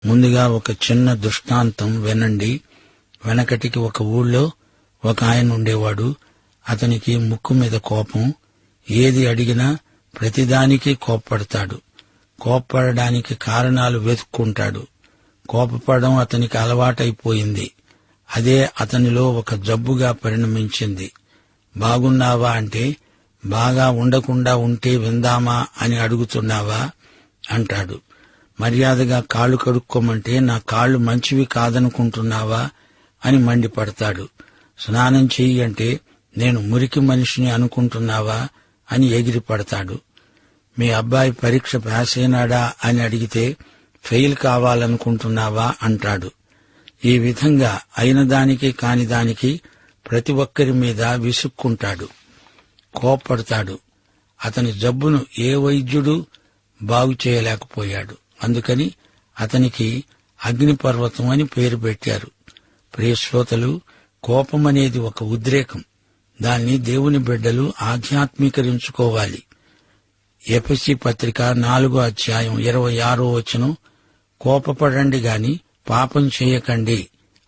ముందుగా ఒక చిన్న దృష్టాంతం వినండి. వెనకటికి ఒక ఊళ్ళో ఒక ఆయన ఉండేవాడు. అతనికి ముక్కు మీద కోపం. ఏది అడిగినా ప్రతిదానికి కోప్పడతాడు. కోప్పడడానికి కారణాలు వెతుక్కుంటాడు. కోపపడడం అతనికి అలవాటైపోయింది. అదే అతనిలో ఒక జబ్బుగా పరిణమించింది. బాగున్నావా అంటే బాగా ఉండకుండా ఉంటే విందామా అని అడుగుతున్నావా అంటాడు. మర్యాదగా కాళ్ళు కడుక్కోమంటే నా కాళ్ళు మంచివి కాదనుకుంటున్నావా అని మండిపడతాడు. స్నానం చెయ్యి అంటే నేను మురికి మనిషిని అనుకుంటున్నావా అని ఎగిరిపడతాడు. మీ అబ్బాయి పరీక్ష పాస్ అయినాడా అని అడిగితే ఫెయిల్ కావాలనుకుంటున్నావా అంటాడు. ఈ విధంగా అయిన దానికి కాని దానికి ప్రతి ఒక్కరి మీద విసుక్కుంటాడు, కోప్పడతాడు. అతని జబ్బును ఏ వైద్యుడు బాగు చేయలేకపోయాడు. అందుకని అతనికి అగ్నిపర్వతం అని పేరు పెట్టారు. ప్రియ శ్రోతలు, కోపమనేది ఒక ఉద్రేకం. దాన్ని దేవుని బిడ్డలు ఆధ్యాత్మీకరించుకోవాలి. ఎఫెసీ పత్రిక 4:26 కోపపడండి గాని పాపం చేయకండి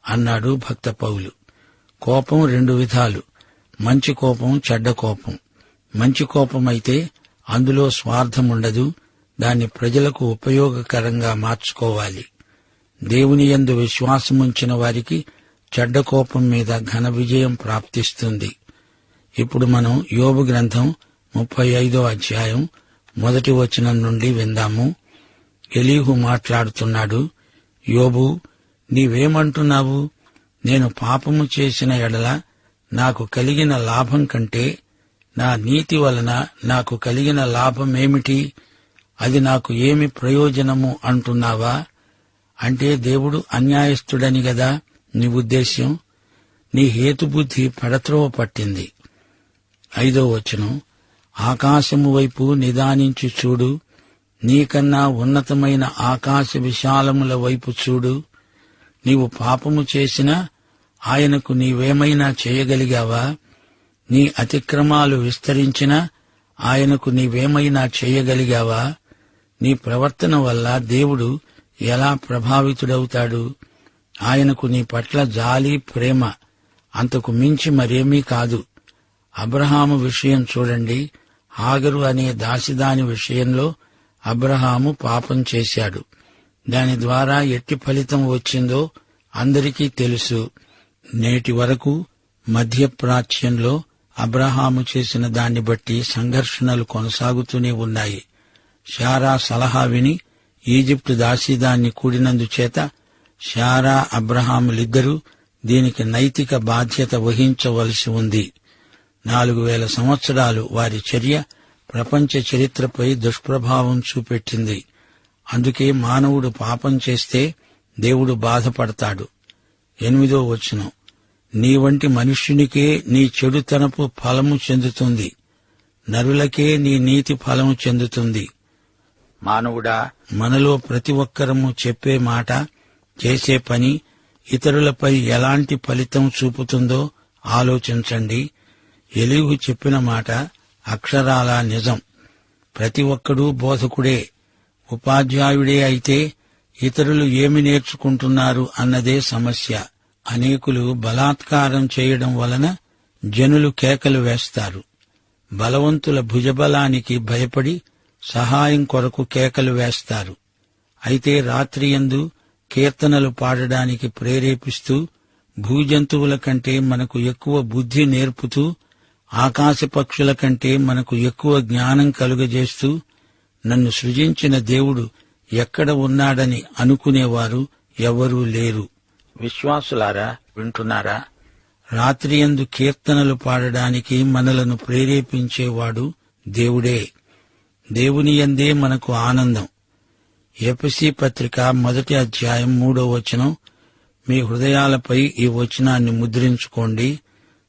అన్నాడు భక్త పౌలు. కోపం 2 విధాలు. మంచి కోపం, చెడ్డ కోపం. మంచి కోపమైతే అందులో స్వార్థముండదు. దాన్ని ప్రజలకు ఉపయోగకరంగా మార్చుకోవాలి. దేవుని యందు విశ్వాసముంచిన వారికి చెడ్డ కోపం మీద ఘన విజయం ప్రాప్తిస్తుంది. ఇప్పుడు మనం యోబు గ్రంథం 35 నుండి విందాము. ఎలీహు మాట్లాడుతున్నాడు. యోబు, నీవేమంటున్నావు? నేను పాపము చేసిన ఎడల నాకు కలిగిన లాభం కంటే నా నీతి వలన నాకు కలిగిన లాభమేమిటి? అది నాకు ఏమి ప్రయోజనము అంటున్నావా? అంటే దేవుడు అన్యాయస్థుడని గదా నీ ఉద్దేశ్యం? నీ హేతుబుద్ధి పెడత్రోవ పట్టింది. 5 ఆకాశము వైపు నిదానించి చూడు, నీకన్నా ఉన్నతమైన ఆకాశ విశాలముల వైపు చూడు. నీవు పాపము చేసినా ఆయనకు నీవేమైనా చేయగలిగావా? నీ అతిక్రమాలు విస్తరించినా ఆయనకు నీవేమైనా చేయగలిగావా? నీ ప్రవర్తన వల్ల దేవుడు ఎలా ప్రభావితుడవుతాడు? ఆయనకు నీ పట్ల జాలి, ప్రేమ అంతకు మించి మరేమీ కాదు. అబ్రహాము విషయం చూడండి. హాగరు అనే దాసిదాని విషయంలో అబ్రహాము పాపం చేశాడు. దాని ద్వారా ఎట్టి ఫలితం వచ్చిందో అందరికీ తెలుసు. నేటి వరకు మధ్యప్రాచ్యంలో అబ్రహాము చేసిన దాన్ని బట్టి సంఘర్షణలు కొనసాగుతూనే ఉన్నాయి. శారా సలహా విని ఈజిప్టు దాసీదాన్ని కూడినందుచేత శారా, అబ్రహాములిద్దరూ దీనికి నైతిక బాధ్యత వహించవలసి ఉంది. 4000 సంవత్సరాలు వారి చర్య ప్రపంచ చరిత్రపై దుష్ప్రభావం చూపెట్టింది. అందుకే మానవుడు పాపం చేస్తే దేవుడు బాధపడతాడు. 8 నీ వంటి మనుష్యునికే నీ చెడుతనపు ఫలము చెందుతుంది, నరులకే నీ నీతి ఫలము చెందుతుంది. మానవుడా, మనలో ప్రతి ఒక్కరము చెప్పే మాట, చేసే పని ఇతరులపై ఎలాంటి ఫలితం చూపుతుందో ఆలోచించండి. ఎలీహు చెప్పిన మాట అక్షరాలా నిజం. ప్రతి ఒక్కడూ బోధకుడే, ఉపాధ్యాయుడే అయితే ఇతరులు ఏమి నేర్చుకుంటున్నారు అన్నదే సమస్య. అనేకులు బలాత్కారం చేయడం వలన జనులు కేకలు వేస్తారు. బలవంతుల భుజబలానికి భయపడి సహాయం కొరకు కేకలు వేస్తారు. అయితే రాత్రియందు కీర్తనలు పాడడానికి ప్రేరేపిస్తూ, భూజంతువుల కంటే మనకు ఎక్కువ బుద్ధి నేర్పుతూ, ఆకాశ పక్షుల కంటే మనకు ఎక్కువ జ్ఞానం కలుగజేస్తూ, నన్ను సృజించిన దేవుడు ఎక్కడ ఉన్నాడని అనుకునేవారు ఎవరూ లేరు. విశ్వాసులారా, వింటున్నారా? రాత్రియందు కీర్తనలు పాడడానికి మనలను ప్రేరేపించేవాడు దేవుడే. దేవునియందే మనకు ఆనందం. ఎఫెసీ పత్రిక 1:3 మీ హృదయాలపై ఈ వచనాన్ని ముద్రించుకోండి.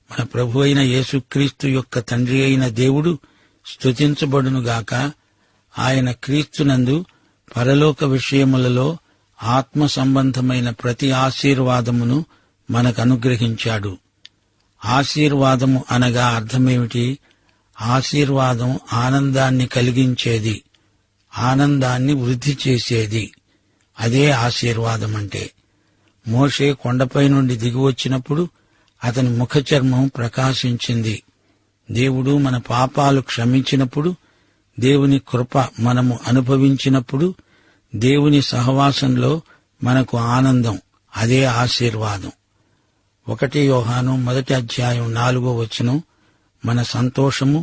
మన ప్రభు అయిన యేసుక్రీస్తు యొక్క తండ్రి అయిన దేవుడు స్తుతించబడునుగాక. ఆయన క్రీస్తునందు పరలోక విషయములలో ఆత్మ సంబంధమైన ప్రతి ఆశీర్వాదమును మనకనుగ్రహించాడు. ఆశీర్వాదము అనగా అర్థమేమిటి? ఆశీర్వాదం ఆనందాన్ని కలిగించేది, ఆనందాన్ని వృద్ధి చేసేది. అదే ఆశీర్వాదమంటే. మోషే కొండపై నుండి దిగివచ్చినప్పుడు అతని ముఖచర్మం ప్రకాశించింది. దేవుడు మన పాపాలు క్షమించినప్పుడు, దేవుని కృప మనము అనుభవించినప్పుడు, దేవుని సహవాసంలో మనకు ఆనందం, అదే ఆశీర్వాదం. 1 యోహాను 1:4 మన సంతోషము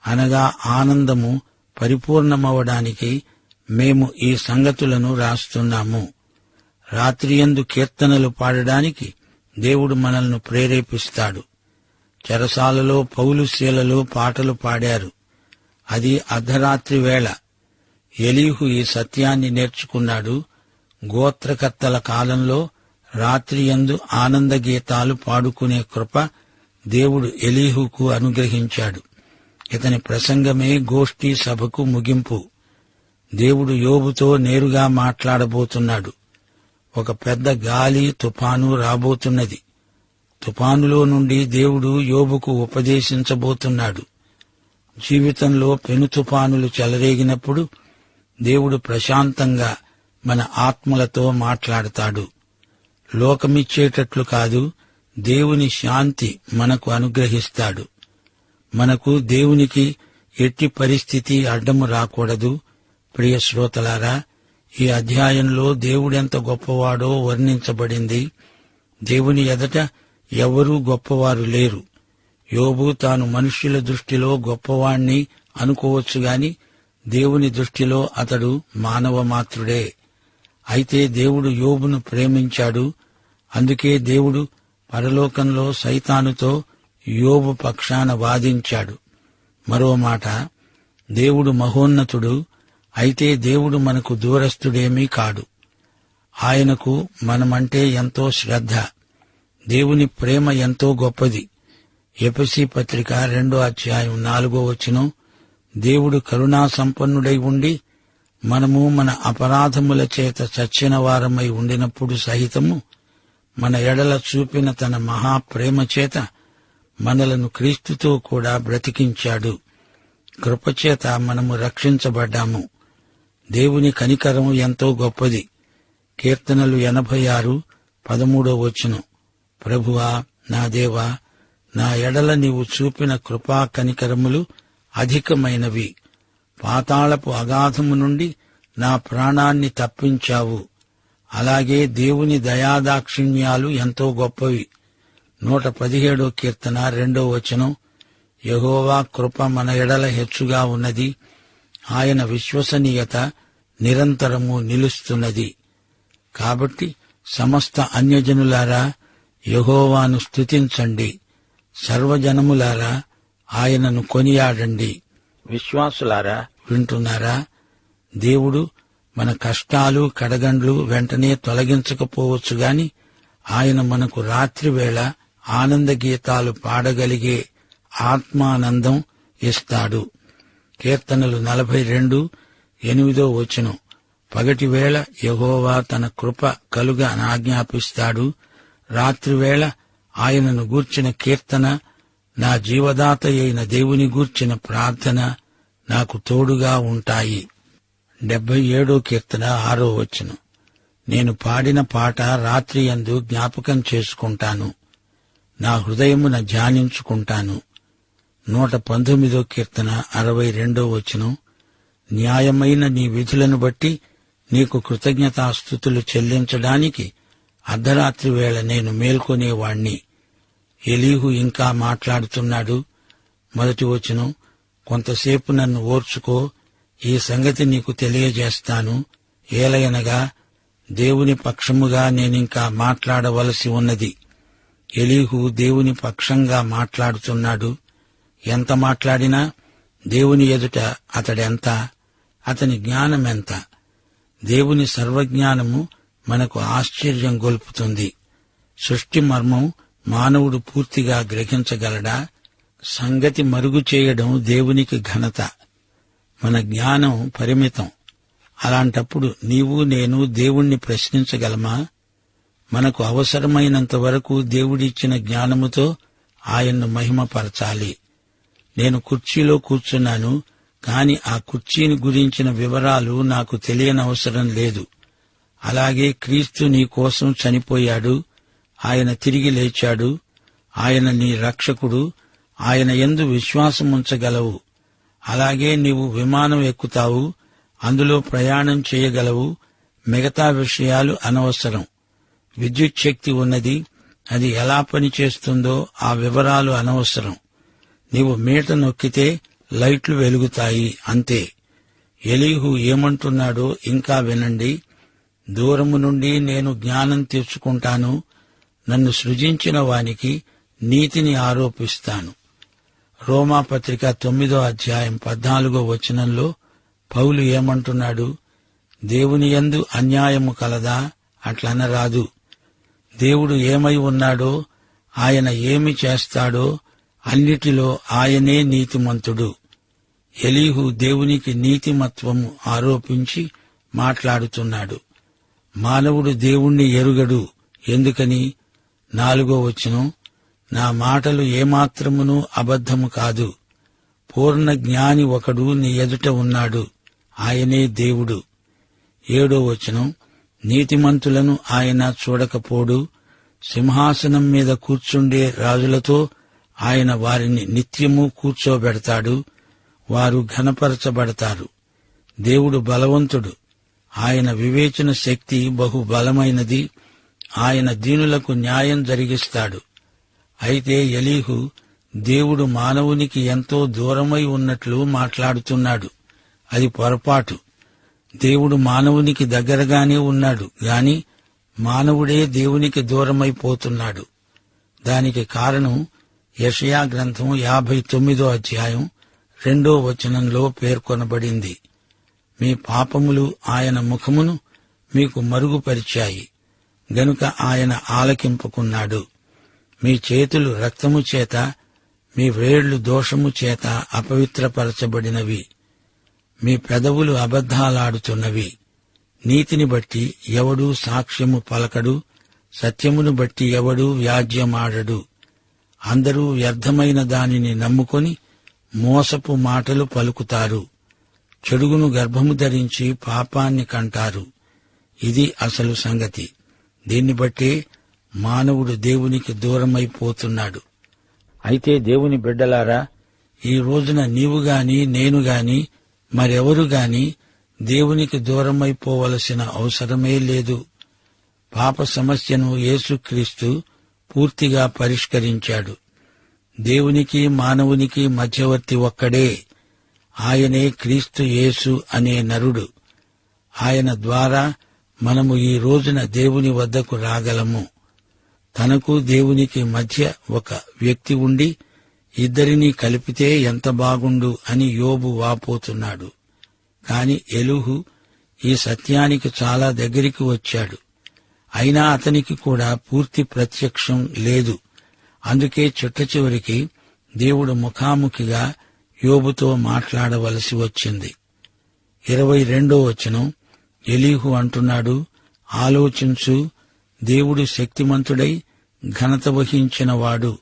అనగా ఆనందము పరిపూర్ణమవడానికి మేము ఈ సంగతులను రాస్తున్నాము. రాత్రియందు కీర్తనలు పాడడానికి దేవుడు మనల్ని ప్రేరేపిస్తాడు. చెరసాలలో పౌలు శీలలు పాటలు పాడారు. అది అర్ధరాత్రి వేళ. ఎలీహు ఈ సత్యాన్ని నేర్చుకున్నాడు. గోత్రకర్తల కాలంలో రాత్రియందు ఆనంద గీతాలు పాడుకునే కృప దేవుడు ఎలీహుకు అనుగ్రహించాడు. ఇతని ప్రసంగమే గోష్ఠీ సభకు ముగింపు. దేవుడు యోబుతో నేరుగా మాట్లాడబోతున్నాడు. ఒక పెద్ద గాలి తుఫాను రాబోతున్నది. తుఫానులో నుండి దేవుడు యోబుకు ఉపదేశించబోతున్నాడు. జీవితంలో పెను తుఫానులు చెలరేగినప్పుడు దేవుడు ప్రశాంతంగా మన ఆత్మలతో మాట్లాడతాడు. లోకమిచ్చేటట్లు కాదు, దేవుని శాంతి మనకు అనుగ్రహిస్తాడు. మనకు దేవునికి ఎట్టి పరిస్థితి అడ్డము రాకూడదు. ప్రియ శ్రోతలారా, ఈ అధ్యాయంలో దేవుడెంత గొప్పవాడో వర్ణించబడింది. దేవుని ఎదట ఎవరూ గొప్పవారు లేరు. యోబు తాను మనుష్యుల దృష్టిలో గొప్పవాణ్ణి అనుకోవచ్చుగాని దేవుని దృష్టిలో అతడు మానవమాత్రుడే. అయితే దేవుడు యోబును ప్రేమించాడు. అందుకే దేవుడు పరలోకంలో సైతానుతో యోబు పక్షాన వాదించాడు. మరో మాట, దేవుడు మహోన్నతుడు. అయితే దేవుడు మనకు దూరస్థుడేమీ కాడు. ఆయనకు మనమంటే ఎంతో శ్రద్ధ. దేవుని ప్రేమ ఎంతో గొప్పది. ఎఫెసీ పత్రిక 2:4 దేవుడు కరుణా సంపన్నుడై ఉండి మనము మన అపరాధముల చేత చచ్చిన వారమై ఉండినప్పుడు సహితము మన ఎడల చూపిన తన మహాప్రేమ చేత మనలను క్రీస్తుతో కూడా బ్రతికించాడు. కృపచేత మనము రక్షించబడ్డాము. దేవుని కనికరం ఎంతో గొప్పది. కీర్తనలు 86:13 ప్రభువా, నా దేవా, నా ఎడల నీవు చూపిన కృపా కనికరములు అధికమైనవి. పాతాళపు అగాధము నుండి నా ప్రాణాన్ని తప్పించావు. అలాగే దేవుని దయాదాక్షిణ్యాలు ఎంతో గొప్పవి. 117 కీర్తన 2 యెహోవా కృప మన ఎడల హెచ్చుగా ఉన్నది. ఆయన విశ్వసనీయత నిరంతరము నిలుస్తున్నది. కాబట్టి సమస్త అన్యజనులారా, యెహోవాను స్తుతించండి. సర్వజనములారా, ఆయనను కొనియాడండి. విశ్వాసులారా, వింటున్నారా? దేవుడు మన కష్టాలు కడగండ్లు వెంటనే తొలగించకపోవచ్చు గాని ఆయన మనకు రాత్రివేళ ఆనంద గీతాలు పాడగలిగే ఆత్మానందం ఇస్తాడు. కీర్తనలు 42:8 పగటివేళ యెహోవా తన కృప కలుగ ఆజ్ఞాపిస్తాడు. రాత్రివేళ ఆయనను గూర్చిన కీర్తన, నా జీవదాత అయిన దేవుని గూర్చిన ప్రార్థన నాకు తోడుగా ఉంటాయి. 77 కీర్తన 6 నేను పాడిన పాట రాత్రియందు జ్ఞాపకం చేసుకుంటాను, నా హృదయమున ధ్యానించుకుంటాను. 119 కీర్తన 62 న్యాయమైన నీ విధులను బట్టి నీకు కృతజ్ఞతాస్తుతులు చెల్లించడానికి అర్ధరాత్రి వేళ నేను మేల్కొనేవాణ్ణి. ఎలీహు ఇంకా మాట్లాడుతున్నాడు. 1 కొంతసేపు నన్ను ఓర్చుకో, ఈ సంగతి నీకు తెలియజేస్తాను. ఏలయనగా దేవుని పక్షముగా నేనింకా మాట్లాడవలసి ఉన్నది. ఎలీహు దేవుని పక్షంగా మాట్లాడుతున్నాడు. ఎంత మాట్లాడినా దేవుని ఎదుట అతడెంత, అతని జ్ఞానమెంత. దేవుని సర్వజ్ఞానము మనకు ఆశ్చర్యం గొల్పుతుంది. సృష్టి మర్మం మానవుడు పూర్తిగా గ్రహించగలడా? సంగతి మరుగు చేయడం దేవునికి ఘనత. మన జ్ఞానం పరిమితం. అలాంటప్పుడు నీవు నేను దేవుణ్ణి ప్రశ్నించగలమా? మనకు అవసరమైనంత వరకు దేవుడిచ్చిన జ్ఞానముతో ఆయన్ను మహిమపరచాలి. నేను కుర్చీలో కూర్చున్నాను, కాని ఆ కుర్చీని గురించిన వివరాలు నాకు తెలియనవసరం లేదు. అలాగే క్రీస్తు నీ కోసం చనిపోయాడు, ఆయన తిరిగి లేచాడు. ఆయన నీ రక్షకుడు, ఆయన యందు విశ్వాసముంచగలవు. అలాగే నీవు విమానం ఎక్కుతావు, అందులో ప్రయాణం చేయగలవు. మిగతా విషయాలు అనవసరం. విద్యుత్ శక్తి ఉన్నది, అది ఎలా పనిచేస్తుందో ఆ వివరాలు అనవసరం. నీవు మీట నొక్కితే లైట్లు వెలుగుతాయి, అంతే. ఎలీహు ఏమంటున్నాడో ఇంకా వినండి. దూరము నుండి నేను జ్ఞానం తెచ్చుకుంటాను, నన్ను సృజించిన వానికి నీతిని ఆరోపిస్తాను. రోమాపత్రిక 9వ అధ్యాయం 14వ వచనంలో పౌలు ఏమంటున్నాడు? దేవుని యందు అన్యాయము కలదా? అట్లనరాదు. దేవుడు ఏమై ఉన్నాడో, ఆయన ఏమి చేస్తాడో అన్నిటిలో ఆయనే నీతిమంతుడు. ఎలీహు దేవునికి నీతిమత్వము ఆరోపించి మాట్లాడుతున్నాడు. మానవుడు దేవుణ్ణి ఎరుగడు. ఎందుకని? 4వ వచనం, నా మాటలు ఏమాత్రమును అబద్ధము కాదు. పూర్ణ జ్ఞాని ఒకడు నీ ఎదుట ఉన్నాడు, ఆయనే దేవుడు. 7వ వచనం, నీతిమంతులను ఆయన చూడకపోడు. సింహాసనం మీద కూర్చుండే రాజులతో ఆయన వారిని నిత్యము కూర్చోబెడతాడు, వారు ఘనపరచబడతారు. దేవుడు బలవంతుడు, ఆయన వివేచన శక్తి బహు బలమైనది. ఆయన దీనులకు న్యాయం జరిగిస్తాడు. అయితే ఎలీహు దేవుడు మానవునికి ఎంతో దూరమై ఉన్నట్లు మాట్లాడుతున్నాడు. అది పొరపాటు. దేవుడు మానవునికి దగ్గరగానే ఉన్నాడు గాని మానవుడే దేవునికి దూరమైపోతున్నాడు. దానికి కారణం యెషయా గ్రంథం 59వ అధ్యాయం 2వ వచనంలో పేర్కొనబడింది. మీ పాపములు ఆయన ముఖమును మీకు మరుగుపరిచాయి గనుక ఆయన ఆలకింపుకున్నాడు. మీ చేతులు రక్తము చేత, మీ వేళ్లు దోషము చేత అపవిత్రపరచబడినవి. మీ పెదవులు అబద్ధాలాడుతున్నవి. నీతిని బట్టి ఎవడూ సాక్ష్యము పలకడు, సత్యమును బట్టి ఎవడూ వ్యాజ్యమాడడు. అందరూ వ్యర్థమైన దానిని నమ్ముకొని మోసపు మాటలు పలుకుతారు. చెడుగును గర్భము ధరించి పాపాన్ని కంటారు. ఇది అసలు సంగతి. దీన్ని బట్టే మానవుడు దేవునికి దూరమైపోతున్నాడు. అయితే దేవుని బిడ్డలారా, ఈ రోజున నీవు గాని నేను గాని మరెవరు గాని దేవునికి దూరమైపోవలసిన అవసరమే లేదు. పాప సమస్యను యేసుక్రీస్తు పూర్తిగా పరిష్కరించాడు. దేవునికి మానవునికి మధ్యవర్తి ఒక్కడే. ఆయనే క్రీస్తు యేసు అనే నరుడు. ఆయన ద్వారా మనము ఈ రోజున దేవుని వద్దకు రాగలము. తనకు దేవునికి మధ్య ఒక వ్యక్తి ఉండి ఇద్దరినీ కలిపితే ఎంత బాగుండు అని యోబు వాపోతున్నాడు. కాని ఎలీహు ఈ సత్యానికి చాలా దగ్గరికి వచ్చాడు. అయినా అతనికి కూడా పూర్తి ప్రత్యక్షం లేదు. అందుకే చిట్టచివరికి దేవుడు ముఖాముఖిగా యోబుతో మాట్లాడవలసి వచ్చింది. 22వ వచనం, ఎలీహు అంటున్నాడు, ఆలోచించు, దేవుడు శక్తిమంతుడై ఘనత వహించినవాడు.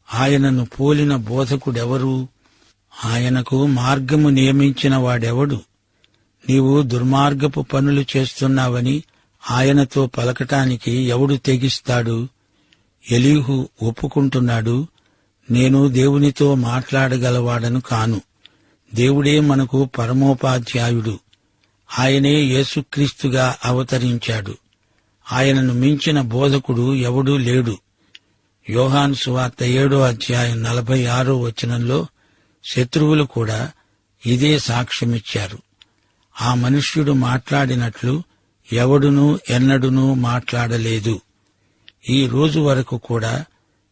ఆయనను పోలిన బోధకుడెవరు? ఆయనకు మార్గము నియమించిన వాడెవడు? నీవు దుర్మార్గపు పనులు చేస్తున్నావని ఆయనతో పలకటానికి ఎవడు తెగిస్తాడు? ఎలీహు ఒప్పుకుంటున్నాడు, నేను దేవునితో మాట్లాడగలవాడను కాను. దేవుడే మనకు పరమోపాధ్యాయుడు. ఆయనే యేసుక్రీస్తుగా అవతరించాడు. ఆయనను మించిన బోధకుడు ఎవడూ లేడు. యోహాను సువార్త 7వ అధ్యాయం 46వ వచనంలో శత్రువులు కూడా ఇదే సాక్ష్యమిచ్చారు. ఆ మనుష్యుడు మాట్లాడినట్లు ఎవడునూ ఎన్నడూనూ మాట్లాడలేదు. ఈ రోజు వరకు కూడా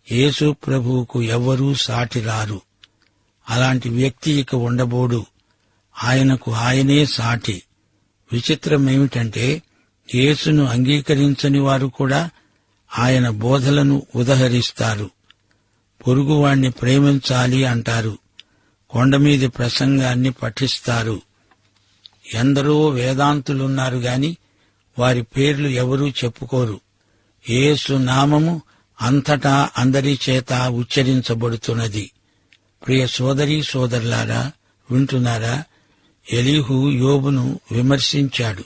యేసు ప్రభువుకు ఎవ్వరూ సాటిరారు. అలాంటి వ్యక్తి ఇక ఉండబోడు. ఆయనకు ఆయనే సాటి. విచిత్రమేమిటంటే యేసును అంగీకరించని వారు కూడా ఆయన బోధలను ఉదహరిస్తారు. పొరుగువాణ్ణి ప్రేమించాలి అంటారు. కొండమీది ప్రసంగాన్ని పఠిస్తారు. ఎందరో వేదాంతులున్నారు గాని వారి పేర్లు ఎవరూ చెప్పుకోరు. యేసు నామము అంతటా అందరి చేత ఉచ్చరించబడుతున్నది. ప్రియ సోదరీ సోదరులారా, వింటున్నారా? ఎలీహు యోబును విమర్శించాడు.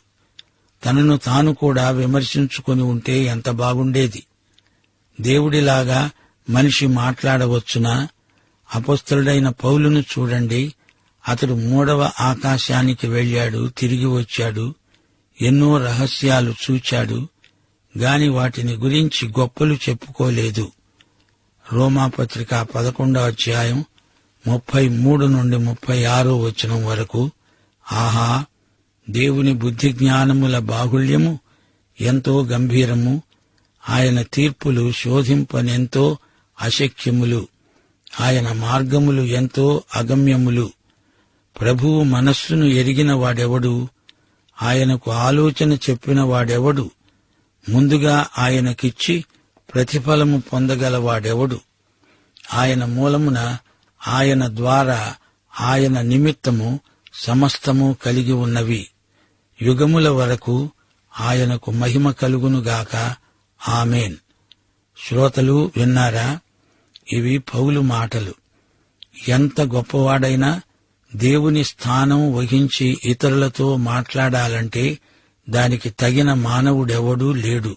తనను తాను కూడా విమర్శించుకొని ఉంటే ఎంత బాగుండేది. దేవుడిలాగా మనిషి మాట్లాడవచ్చునా? అపొస్తలుడైన పౌలును చూడండి. అతడు 3వ ఆకాశానికి వెళ్ళాడు, తిరిగి వచ్చాడు. ఎన్నో రహస్యాలు చూచాడు, గాని వాటిని గురించి గొప్పలు చెప్పుకోలేదు. రోమాపత్రిక 11వ అధ్యాయం 33 నుండి 36 వచనం వరకు. ఆహా, దేవుని బుద్ధి జ్ఞానముల బాహుళ్యము ఎంతో గంభీరము. ఆయన తీర్పులు శోధింపనెంతో అశక్యములు. ఆయన మార్గములు ఎంతో అగమ్యములు. ప్రభువు మనస్సును ఎరిగిన వాడెవడు? ఆయనకు ఆలోచన చెప్పిన వాడెవడు? ముందుగా ఆయనకిచ్చి ప్రతిఫలము పొందగలవాడెవడు? ఆయన మూలమున, ఆయన ద్వారా, ఆయన నిమిత్తము సమస్తము కలిగి ఉన్నవి. యుగముల వరకు ఆయనకు మహిమ కలుగునుగాక. ఆమేన్. శ్రోతలు విన్నారా? ఇవి పౌలు మాటలు. ఎంత గొప్పవాడైనా దేవుని స్థానం వహించి ఇతరులతో మాట్లాడాలంటే దానికి తగిన మానవుడెవడూ లేడు.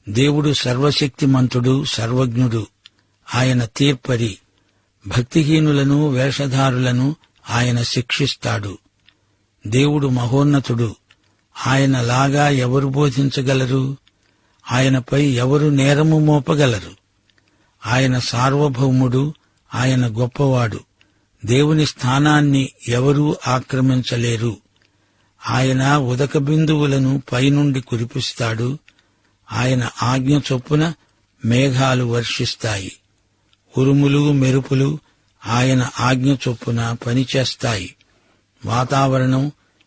దేవుడు సర్వశక్తిమంతుడు, సర్వజ్ఞుడు. ఆయన తీర్పరి. భక్తిహీనులను, వేషధారులను ఆయన శిక్షిస్తాడు. దేవుడు మహోన్నతుడు. ఆయనలాగా ఎవరు బోధించగలరు? ఆయనపై ఎవరు నేరము మోపగలరు? ఆయన సార్వభౌముడు, ఆయన గొప్పవాడు. దేవుని స్థానాన్ని ఎవరూ ఆక్రమించలేరు. ఆయన ఉదక బిందువులను పైనుండి కురిపిస్తాడు. ఆయన ఆజ్ఞ చొప్పున మేఘాలు వర్షిస్తాయి. ఉరుములు, మెరుపులు ఆయన ఆజ్ఞ చొప్పున పనిచేస్తాయి. వాతావరణం,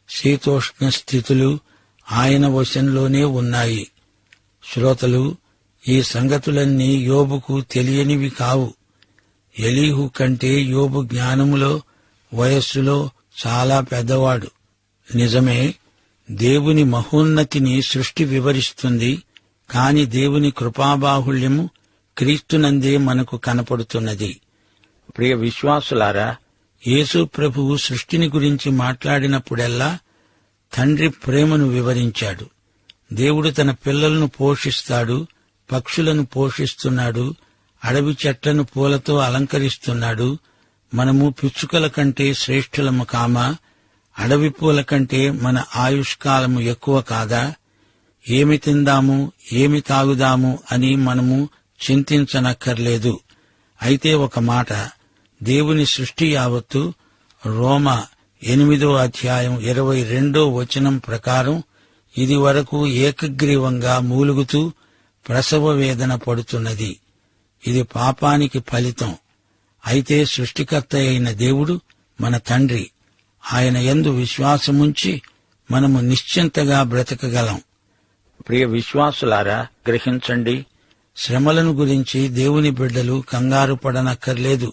శీతోష్ణ స్థితులు ఆయన వశంలోనే ఉన్నాయి. శ్రోతలు, ఈ సంగతులన్నీ యోబుకు తెలియనివి కావు. ఎలీహు కంటే యోబు జ్ఞానములో, వయస్సులో చాలా పెద్దవాడు. నిజమే, దేవుని మహోన్నతిని సృష్టి వివరిస్తుంది. కాని దేవుని కృపాబాహుళ్యము క్రీస్తునందే మనకు కనపడుతున్నది. ప్రియ విశ్వాసులారా, యేసు ప్రభువు సృష్టిని గురించి మాట్లాడినప్పుడెల్లా తండ్రి ప్రేమను వివరించాడు. దేవుడు తన పిల్లలను పోషిస్తాడు, పక్షులను పోషిస్తున్నాడు, అడవి చెట్లను పూలతో అలంకరిస్తున్నాడు. మనము పిచ్చుకల కంటే శ్రేష్ఠులము కామా? అడవి పూల కంటే మన ఆయుష్కాలము ఎక్కువ కాదా? ఏమి తిందాము, ఏమి తాగుదాము అని మనము చింతించనక్కర్లేదు. అయితే ఒక మాట, దేవుని సృష్టి యావత్తు రోమా 8వ అధ్యాయం 22వ వచనం ప్రకారం ఇది వరకు ఏకగ్రీవంగా మూలుగుతూ ప్రసవ వేదన పడుతున్నది. ఇది పాపానికి ఫలితం. అయితే సృష్టికర్త అయిన దేవుడు మన తండ్రి. ఆయన యందు విశ్వాసముంచి మనము నిశ్చింతగా బ్రతకగలం. ప్రియ విశ్వాసులారా, గ్రహించండి, శ్రమలను గురించి దేవుని బిడ్డలు కంగారు పడనక్కర్లేదు.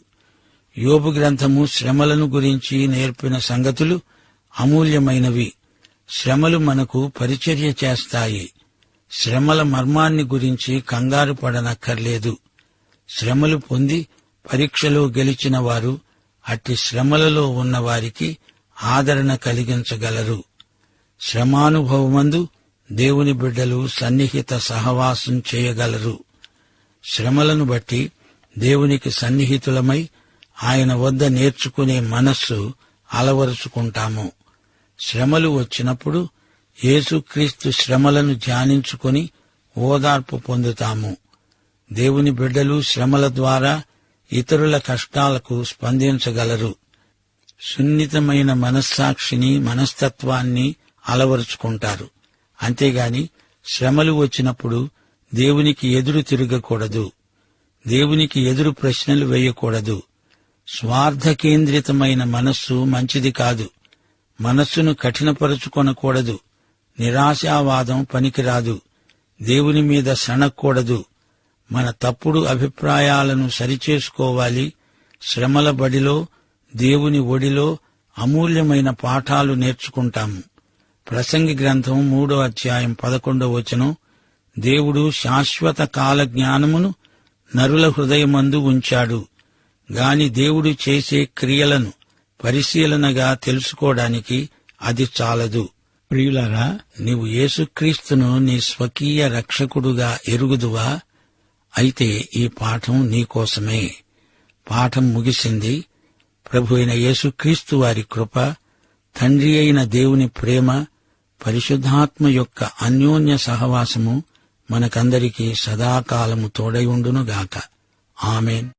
యోబు గ్రంథము శ్రమలను గురించి నేర్పిన సంగతులు అమూల్యమైనవి. శ్రమలు మనకు పరిచర్య చేస్తాయి. శ్రమల మర్మాన్ని గురించి కంగారు పడనక్కర్లేదు. శ్రమలు పొంది పరీక్షలో గెలిచిన వారు అట్టి శ్రమలలో ఉన్నవారికి ఆదరణ కలిగించగలరు. శ్రమానుభవమందు దేవుని బిడ్డలు సన్నిహిత సహవాసం చేయగలరు. శ్రమలను బట్టి దేవునికి సన్నిహితులమై ఆయన వద్ద నేర్చుకునే మనస్సు అలవరుచుకుంటాము. శ్రమలు వచ్చినప్పుడు యేసుక్రీస్తు శ్రమలను ధ్యానించుకుని ఓదార్పు పొందుతాము. దేవుని బిడ్డలు శ్రమల ద్వారా ఇతరుల కష్టాలకు స్పందించగలరు. సున్నితమైన మనస్సాక్షిని, మనస్తత్వాన్ని అలవరుచుకుంటారు. అంతేగాని శ్రమలు వచ్చినప్పుడు దేవునికి ఎదురు తిరగకూడదు. దేవునికి ఎదురు ప్రశ్నలు వేయకూడదు. స్వార్థ కేంద్రితమైన మనస్సు మంచిది కాదు. మనస్సును కఠినపరుచుకొనకూడదు. నిరాశావాదం పనికిరాదు. దేవుని మీద సణక్కూడదు. మన తప్పుడు అభిప్రాయాలను సరిచేసుకోవాలి. శ్రమల బడిలో, దేవుని ఒడిలో అమూల్యమైన పాఠాలు నేర్చుకుంటాము. ప్రసంగి గ్రంథం 3వ అధ్యాయం 11వ వచనం, దేవుడు శాశ్వత కాల జ్ఞానమును నరుల హృదయమందు ఉంచాడు. గాని దేవుడు చేసే క్రియలను పరిశీలనగా తెలుసుకోవడానికి అది చాలదు. ప్రియులారా, నీవు యేసుక్రీస్తును నీ స్వకీయ రక్షకుడుగా ఎరుగుదువా? అయితే ఈ పాఠం నీకోసమే. పాఠం ముగిసింది. ప్రభు అయిన యేసుక్రీస్తు వారి కృప, తండ్రి అయిన దేవుని ప్రేమ, పరిశుద్ధాత్మ యొక్క అన్యోన్య సహవాసము మనకందరికీ సదాకాలము తోడై ఉండునుగాక. ఆమేన్.